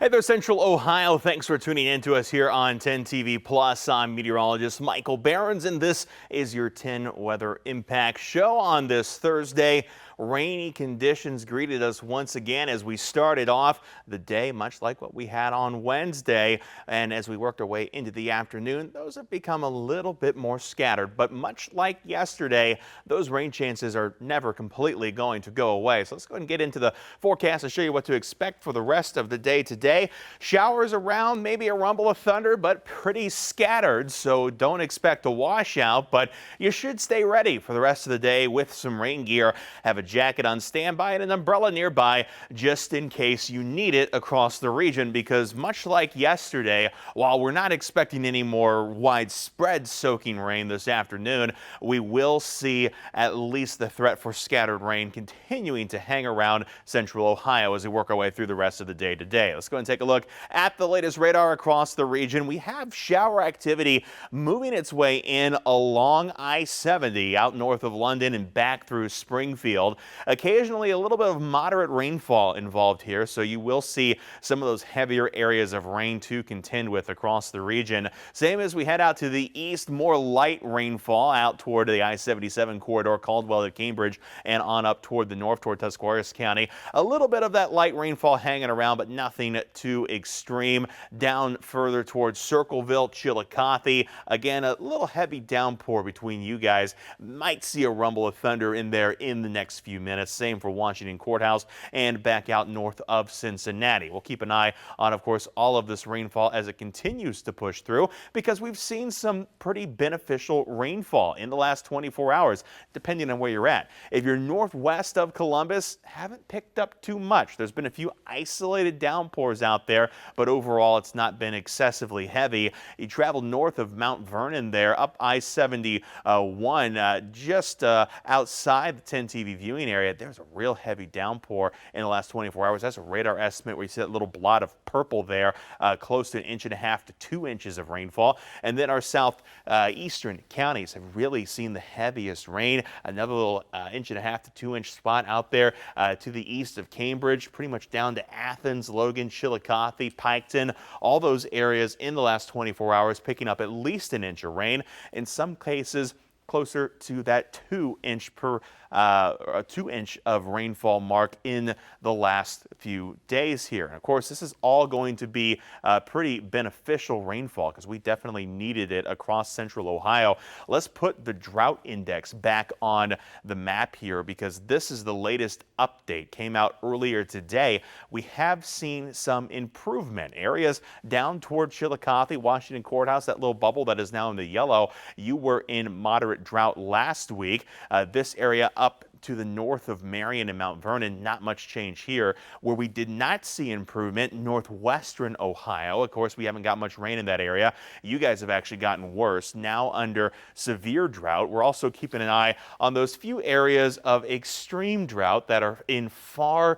Hey there, Central Ohio. Thanks for tuning in to us here on 10 TV Plus. I'm meteorologist Michael Behrens, and this is your 10 Weather Impact Show on this Thursday. Rainy conditions greeted us once again as we started off the day, much like what we had on Wednesday. And as we worked our way into the afternoon, those have become a little bit more scattered. But much like yesterday, those rain chances are never completely going to go away. So let's go ahead and get into the forecast and show you what to expect for the rest of the day today. Showers around, maybe a rumble of thunder, but pretty scattered. So don't expect a washout, but you should stay ready for the rest of the day with some rain gear. Have a jacket on standby and an umbrella nearby just in case you need it across the region, because much like yesterday, while we're not expecting any more widespread soaking rain this afternoon, we will see at least the threat for scattered rain continuing to hang around Central Ohio as we work our way through the rest of the day today. Let's go and take a look at the latest radar across the region. We have shower activity moving its way in along I-70 out north of London and back through Springfield. Occasionally a little bit of moderate rainfall involved here, so you will see some of those heavier areas of rain to contend with across the region. Same as we head out to the east, more light rainfall out toward the I-77 corridor, Caldwell to Cambridge, and on up toward the north toward Tuscarawas County. A little bit of that light rainfall hanging around, but nothing too extreme. Down further towards Circleville, Chillicothe, again a little heavy downpour between you guys. Might see a rumble of thunder in there in the next few minutes. Same for Washington Courthouse and back out north of Cincinnati. We'll keep an eye on, of course, all of this rainfall as it continues to push through, because we've seen some pretty beneficial rainfall in the last 24 hours, depending on where you're at. If you're northwest of Columbus, haven't picked up too much. There's been a few isolated downpours out there, but overall it's not been excessively heavy. You travel north of Mount Vernon there, up I-71, just outside the 10 TV viewing area. There's a real heavy downpour in the last 24 hours. That's a radar estimate where you see that little blot of purple there, close to 1.5 to 2 inches of rainfall. And then our southeastern counties have really seen the heaviest rain. Another little 1.5 to 2 inch spot out there to the east of Cambridge, pretty much down to Athens, Logan, Chillicothe, Piketon, all those areas in the last 24 hours picking up at least an inch of rain. In some cases, closer to that 2 inch of rainfall mark in the last few days here. And of course, this is all going to be pretty beneficial rainfall because we definitely needed it across Central Ohio. Let's put the drought index back on the map here, because this is the latest update. Came out earlier today. We have seen some improvement. Areas down toward Chillicothe, Washington Courthouse, that little bubble that is now in the yellow, you were in moderate drought last week. This area up to the north of Marion and Mount Vernon, not much change here. Where we did not see improvement, northwestern Ohio. Of course, we haven't got much rain in that area. You guys have actually gotten worse, now under severe drought. We're also keeping an eye on those few areas of extreme drought that are in far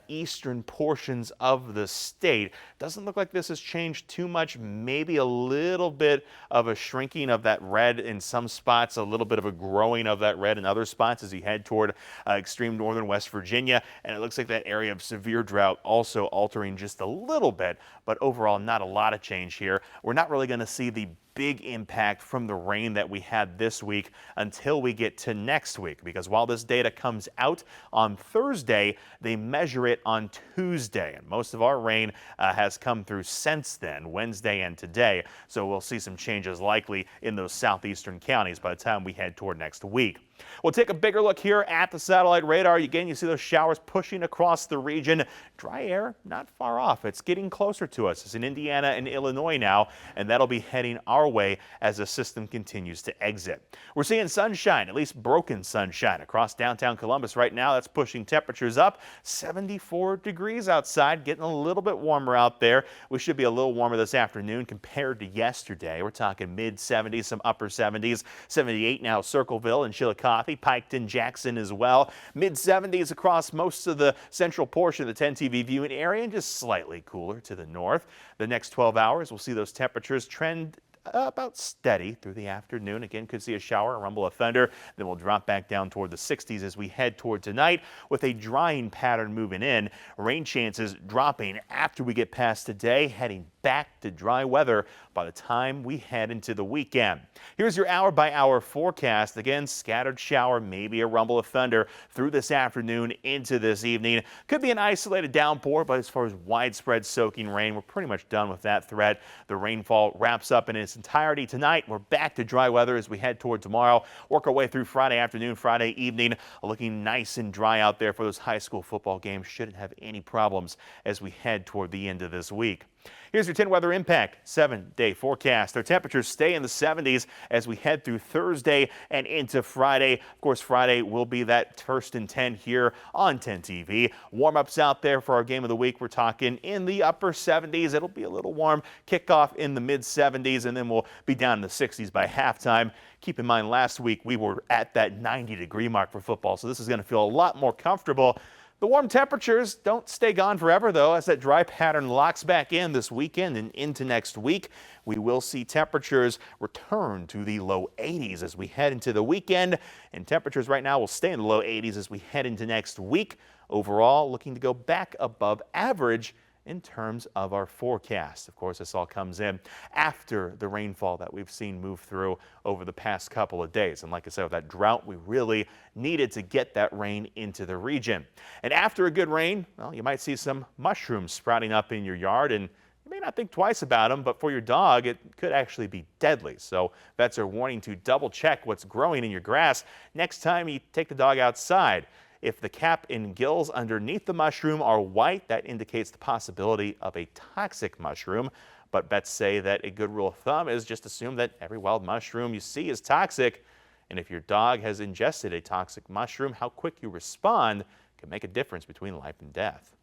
eastern portions of the state. Doesn't look like this has changed too much. Maybe a little bit of a shrinking of that red in some spots, a little bit of a growing of that red in other spots as you head toward extreme northern West Virginia. And it looks like that area of severe drought also altering just a little bit, but overall not a lot of change here. We're not really going to see the big impact from the rain that we had this week until we get to next week, because while this data comes out on Thursday, they measure it on Tuesday, and most of our rain has come through since then, Wednesday and today. So we'll see some changes likely in those southeastern counties by the time we head toward next week. We'll take a bigger look here at the satellite radar. Again, you see those showers pushing across the region. Dry air not far off. It's getting closer to us. It's in Indiana and Illinois now, and that'll be heading our way as the system continues to exit. We're seeing sunshine, at least broken sunshine, across downtown Columbus right now. That's pushing temperatures up. 74 degrees outside, getting a little bit warmer out there. We should be a little warmer this afternoon compared to yesterday. We're talking mid-70s, some upper 70s. 78 now, Circleville and Chillicothe. Piketon, Jackson as well. Mid-70s across most of the central portion of the 10 TV viewing area, and just slightly cooler to the north. The next 12 hours, we'll see those temperatures trend about steady through the afternoon. Again, could see a shower, a rumble of thunder. Then we'll drop back down toward the 60s as we head toward tonight with a drying pattern moving in. Rain chances dropping after we get past today, heading back to dry weather by the time we head into the weekend. Here's your hour-by-hour forecast. Again, scattered shower, maybe a rumble of thunder through this afternoon into this evening. Could be an isolated downpour, but as far as widespread soaking rain, we're pretty much done with that threat. The rainfall wraps up in its entirety tonight. We're back to dry weather as we head toward tomorrow. Work our way through Friday afternoon, Friday evening. Looking nice and dry out there for those high school football games. Shouldn't have any problems as we head toward the end of this week. Here's your 10 weather impact 7-day forecast. Our temperatures stay in the 70s as we head through Thursday and into Friday. Of course, Friday will be that first and 10 here on 10 TV. Warm-ups out there for our game of the week. We're talking in the upper 70s. It'll be a little warm. Kickoff in the mid 70s, and then we'll be down in the 60s by halftime. Keep in mind, last week we were at that 90-degree mark for football, so this is going to feel a lot more comfortable. The warm temperatures don't stay gone forever, though, as that dry pattern locks back in this weekend and into next week. We will see temperatures return to the low 80s as we head into the weekend, and temperatures right now will stay in the low 80s as we head into next week. Overall, looking to go back above average in terms of our forecast. Of course, this all comes in after the rainfall that we've seen move through over the past couple of days. And like I said, with that drought, we really needed to get that rain into the region. And after a good rain, well, you might see some mushrooms sprouting up in your yard, and you may not think twice about them, but for your dog, it could actually be deadly. So vets are warning to double check what's growing in your grass next time you take the dog outside. If the cap and gills underneath the mushroom are white, that indicates the possibility of a toxic mushroom. But vets say that a good rule of thumb is just assume that every wild mushroom you see is toxic. And if your dog has ingested a toxic mushroom, how quick you respond can make a difference between life and death.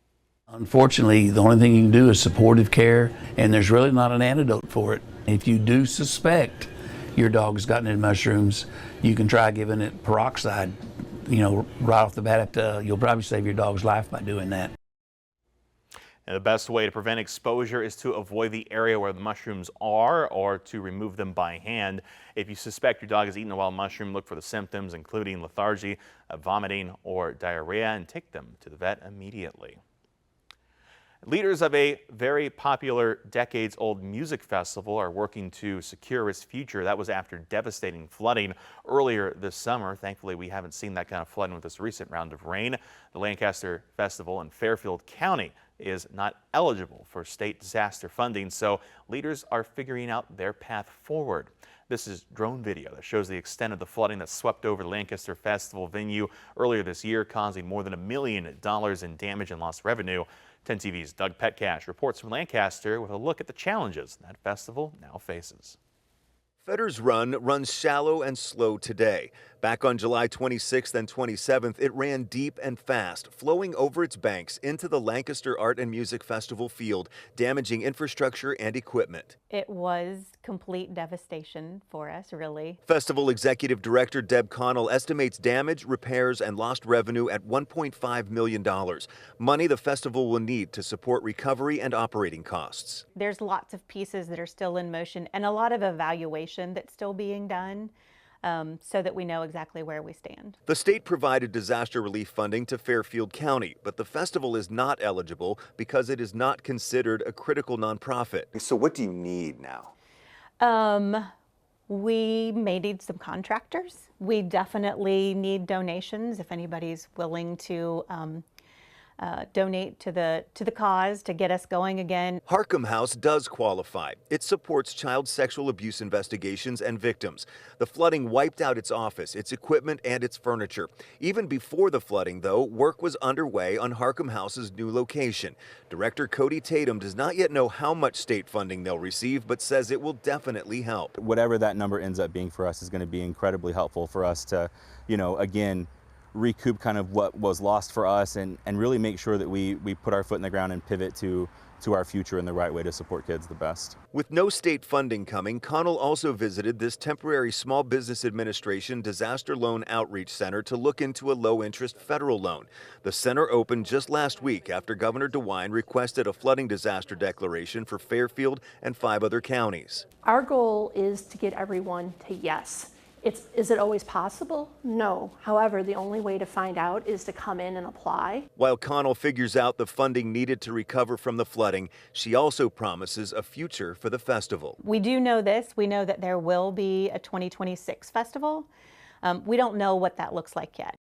Unfortunately, the only thing you can do is supportive care, and there's really not an antidote for it. If you do suspect your dog's gotten into mushrooms, you can try giving it peroxide. Right off the bat, you'll probably save your dog's life by doing that. And the best way to prevent exposure is to avoid the area where the mushrooms are or to remove them by hand. If you suspect your dog has eaten a wild mushroom, look for the symptoms, including lethargy, vomiting, or diarrhea, and take them to the vet immediately. Leaders of a very popular decades-old music festival are working to secure its future. That was after devastating flooding earlier this summer. Thankfully, we haven't seen that kind of flooding with this recent round of rain. The Lancaster Festival in Fairfield County is not eligible for state disaster funding, so leaders are figuring out their path forward. This is drone video that shows the extent of the flooding that swept over the Lancaster Festival venue earlier this year, causing more than $1 million in damage and lost revenue. 10 TV's Doug Petcash reports from Lancaster with a look at the challenges that festival now faces. Fetter's Run runs shallow and slow today. Back on July 26th and 27th, it ran deep and fast, flowing over its banks into the Lancaster Art and Music Festival field, damaging infrastructure and equipment. It was complete devastation for us, really. Festival Executive Director Deb Connell estimates damage, repairs, and lost revenue at $1.5 million. Money the festival will need to support recovery and operating costs. There's lots of pieces that are still in motion and a lot of evaluation that's still being done. So that we know exactly where we stand. The state provided disaster relief funding to Fairfield County, but the festival is not eligible because it is not considered a critical nonprofit. So what do you need now? We may need some contractors. We definitely need donations if anybody's willing to donate to the cause to get us going again. Harcum House does qualify. It supports child sexual abuse investigations and victims. The flooding wiped out its office, its equipment, and its furniture. Even before the flooding, though, work was underway on Harcum House's new location. Director Cody Tatum does not yet know how much state funding they'll receive, but says it will definitely help. Whatever that number ends up being for us is going to be incredibly helpful for us to, again, recoup kind of what was lost for us and really make sure that we put our foot in the ground and pivot to to our future and the right way to support kids the best. With no state funding coming, Connell also visited this temporary Small Business Administration Disaster Loan Outreach Center to look into a low-interest federal loan. The center opened just last week after Governor DeWine requested a flooding disaster declaration for Fairfield and 5 other counties. Our goal is to get everyone to yes. Is it always possible? No. However, the only way to find out is to come in and apply. While Connell figures out the funding needed to recover from the flooding, she also promises a future for the festival. We do know this. We know that there will be a 2026 festival. We don't know what that looks like yet.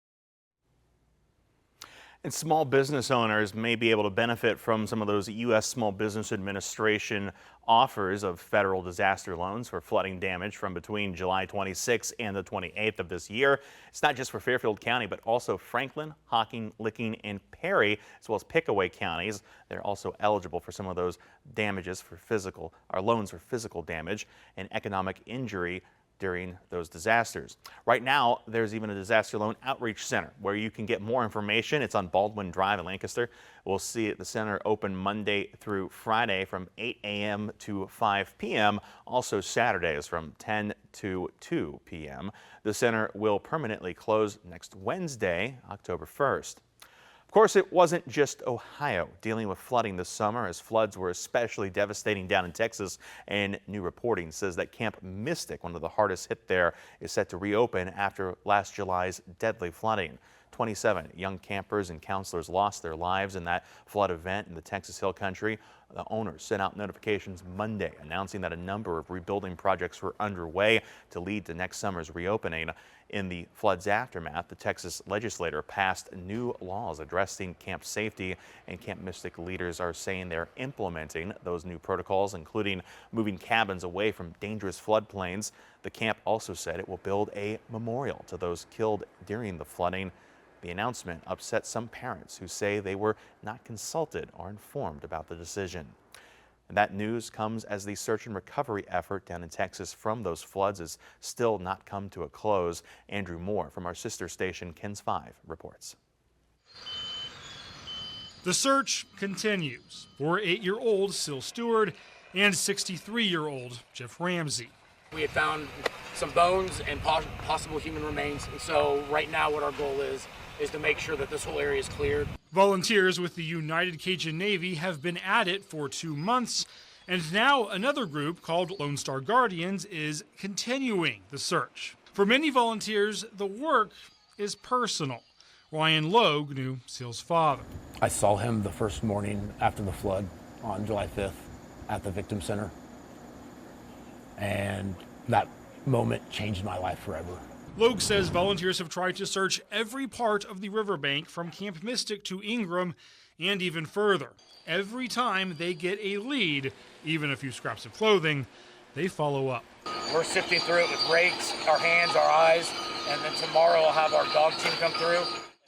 And small business owners may be able to benefit from some of those U.S. Small Business Administration offers of federal disaster loans for flooding damage from between July 26th and the 28th of this year. It's not just for Fairfield County, but also Franklin, Hocking, Licking, and Perry, as well as Pickaway counties. They're also eligible for some of those damages for loans for physical damage and economic injury during those disasters. Right now, there's even a disaster loan outreach center where you can get more information. It's on Baldwin Drive in Lancaster. We'll see the center open Monday through Friday from 8 a.m. to 5 p.m. Also Saturdays from 10 to 2 p.m. The center will permanently close next Wednesday, October 1st. Of course, it wasn't just Ohio dealing with flooding this summer, as floods were especially devastating down in Texas, and new reporting says that Camp Mystic, one of the hardest hit there, is set to reopen after last July's deadly flooding. 27 young campers and counselors lost their lives in that flood event in the Texas Hill Country. The owners sent out notifications Monday announcing that a number of rebuilding projects were underway to lead to next summer's reopening. In the flood's aftermath, the Texas legislature passed new laws addressing camp safety, and Camp Mystic leaders are saying they're implementing those new protocols, including moving cabins away from dangerous floodplains. The camp also said it will build a memorial to those killed during the flooding. The announcement upset some parents who say they were not consulted or informed about the decision. And that news comes as the search and recovery effort down in Texas from those floods has still not come to a close. Andrew Moore from our sister station, KENS 5, reports. The search continues for 8-year-old Syl Stewart and 63-year-old Jeff Ramsey. We had found some bones and possible human remains, and so right now what our goal is to make sure that this whole area is cleared. Volunteers with the United Cajun Navy have been at it for 2 months, and now another group called Lone Star Guardians is continuing the search. For many volunteers, the work is personal. Ryan Logue knew Syl's father. I saw him the first morning after the flood on July 5th at the Victim Center, and that moment changed my life forever. Logue says volunteers have tried to search every part of the riverbank from Camp Mystic to Ingram and even further. Every time they get a lead, even a few scraps of clothing, they follow up. We're sifting through it with rakes, our hands, our eyes, and then tomorrow I'll have our dog team come through.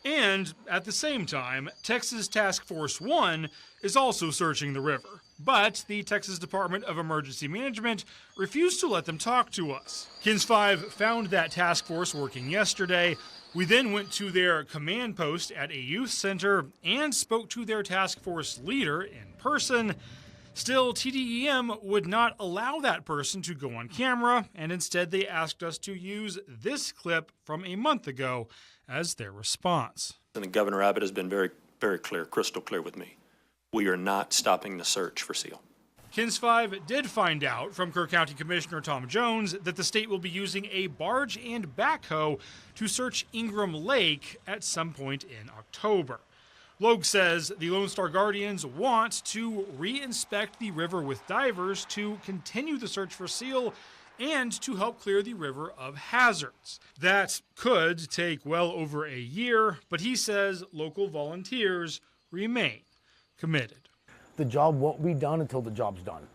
And at the same time, Texas Task Force 1 is also searching the river. But the Texas Department of Emergency Management refused to let them talk to us. KENS 5 found that task force working yesterday. We then went to their command post at a youth center and spoke to their task force leader in person. Still, TDEM would not allow that person to go on camera, and instead they asked us to use this clip from a month ago as their response. And Governor Abbott has been very, very clear, crystal clear with me. We are not stopping the search for seal. KENS 5 did find out from Kerr County Commissioner Tom Jones that the state will be using a barge and backhoe to search Ingram Lake at some point in October. Logue says the Lone Star Guardians want to re-inspect the river with divers to continue the search for seal and to help clear the river of hazards. That could take well over a year, but he says local volunteers remain committed. The job won't be done until the job's done.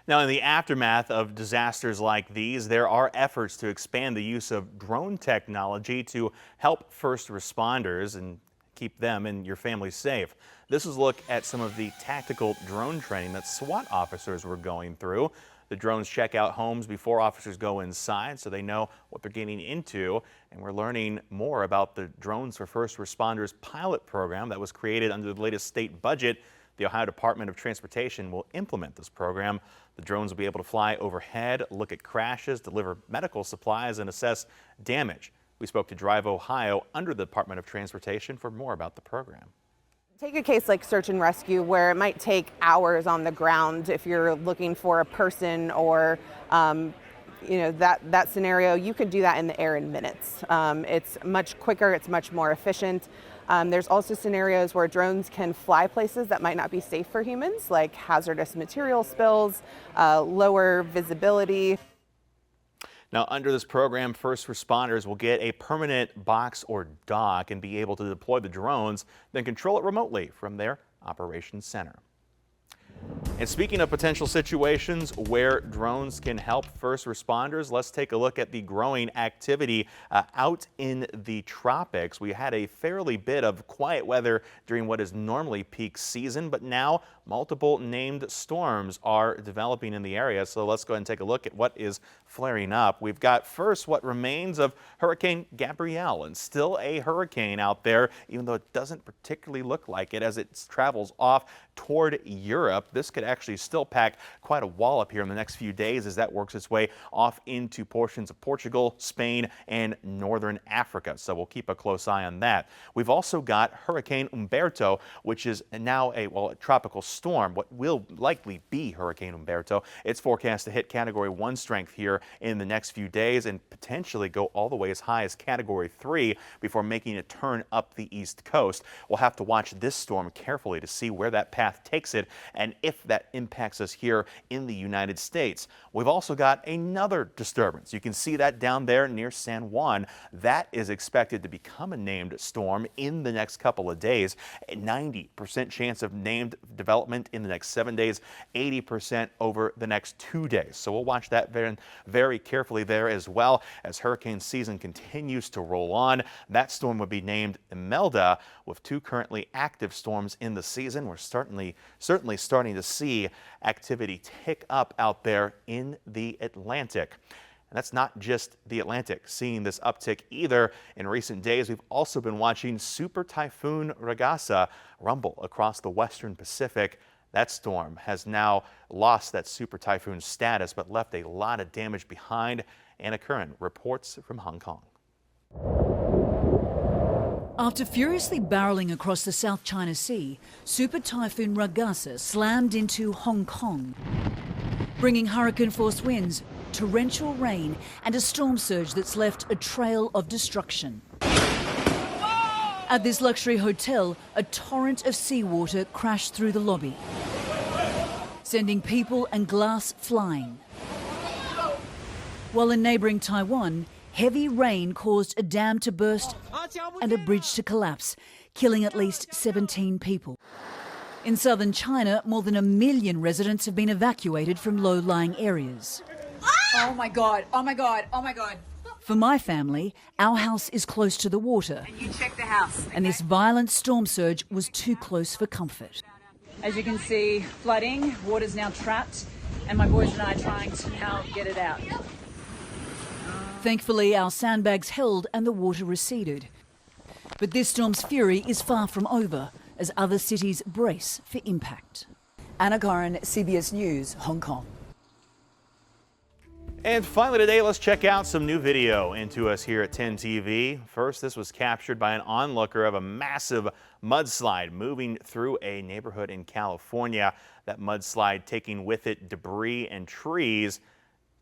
Now, in the aftermath of disasters like these, there are efforts to expand the use of drone technology to help first responders and keep them and your family safe. This is a look at some of the tactical drone training that SWAT officers were going through. The drones check out homes before officers go inside so they know what they're getting into. And we're learning more about the Drones for First Responders pilot program that was created under the latest state budget. The Ohio Department of Transportation will implement this program. The drones will be able to fly overhead, look at crashes, deliver medical supplies, and assess damage. We spoke to Drive Ohio under the Department of Transportation for more about the program. Take a case like search and rescue, where it might take hours on the ground if you're looking for a person or that scenario. You could do that in the air in minutes. It's much quicker, it's much more efficient. There's also scenarios where drones can fly places that might not be safe for humans, like hazardous material spills, lower visibility. Now, under this program, first responders will get a permanent box or dock and be able to deploy the drones, then control it remotely from their operations center. And speaking of potential situations where drones can help first responders, let's take a look at the growing activity out in the tropics. We had a fairly bit of quiet weather during what is normally peak season, but now multiple named storms are developing in the area. So let's go ahead and take a look at what is flaring up. We've got first what remains of Hurricane Gabrielle, and still a hurricane out there, even though it doesn't particularly look like it as it travels off toward Europe. This could actually still pack quite a wallop here in the next few days as that works its way off into portions of Portugal, Spain, and northern Africa. So we'll keep a close eye on that. We've also got Hurricane Umberto, which is now a tropical storm, what will likely be Hurricane Umberto. It's forecast to hit Category 1 strength here in the next few days and potentially go all the way as high as Category 3 before making a turn up the east coast. We'll have to watch this storm carefully to see where that path takes it and if that impacts us here in the United States. We've also got another disturbance. You can see that down there near San Juan. That is expected to become a named storm in the next couple of days. A 90% chance of named development in the next 7 days, 80% over the next 2 days. So we'll watch that very carefully there as well as hurricane season continues to roll on. That storm would be named Imelda. With 2 currently active storms in the season, we're certainly starting to see activity tick up out there in the Atlantic. And that's not just the Atlantic seeing this uptick either. In recent days, we've also been watching Super Typhoon Ragasa rumble across the western Pacific. That storm has now lost that super typhoon status, but left a lot of damage behind. Anna Curran reports from Hong Kong. After furiously barreling across the South China Sea, Super Typhoon Ragasa slammed into Hong Kong, bringing hurricane-force winds, torrential rain and a storm surge that's left a trail of destruction. At this luxury hotel, a torrent of seawater crashed through the lobby, sending people and glass flying. While in neighbouring Taiwan, heavy rain caused a dam to burst and a bridge to collapse, killing at least 17 people. In southern China, more than 1 million residents have been evacuated from low-lying areas. Oh my God, oh my God, oh my God. For my family, our house is close to the water. And you check the house. Okay? And this violent storm surge was too close for comfort. As you can see, flooding, water's now trapped, and my boys and I are trying to now get it out. Thankfully, our sandbags held and the water receded. But this storm's fury is far from over as other cities brace for impact. Anna Curran, CBS News, Hong Kong. And finally today, let's check out some new video into us here at 10 TV. First, this was captured by an onlooker of a massive mudslide moving through a neighborhood in California. That mudslide taking with it debris and trees,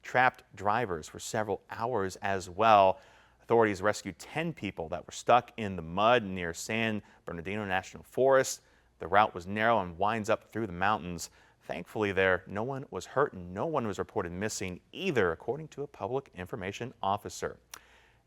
trapped drivers for several hours as well. Authorities rescued 10 people that were stuck in the mud near San Bernardino National Forest. The route was narrow and winds up through the mountains. Thankfully there, no one was hurt and no one was reported missing either, according to a public information officer.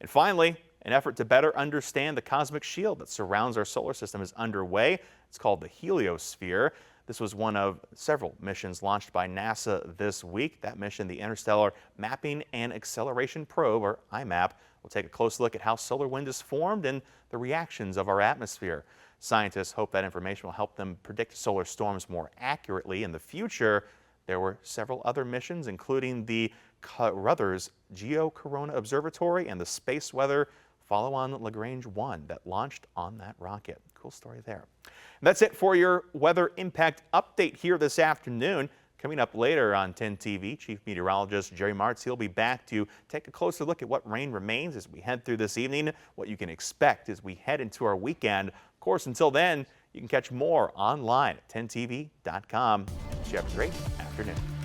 And finally, an effort to better understand the cosmic shield that surrounds our solar system is underway. It's called the heliosphere. This was one of several missions launched by NASA this week. That mission, the Interstellar Mapping and Acceleration Probe, or IMAP, will take a close look at how solar wind is formed and the reactions of our atmosphere. Scientists hope that information will help them predict solar storms more accurately in the future. There were several other missions, including the Carruthers Geocorona Observatory and the Space Weather Follow-on Lagrange 1 that launched on that rocket. Cool story there. And that's it for your weather impact update here this afternoon. Coming up later on 10 TV, Chief Meteorologist Jerry Martz, he'll be back to take a closer look at what rain remains as we head through this evening, what you can expect as we head into our weekend. Of course, until then, you can catch more online at 10tv.com. You have a great afternoon.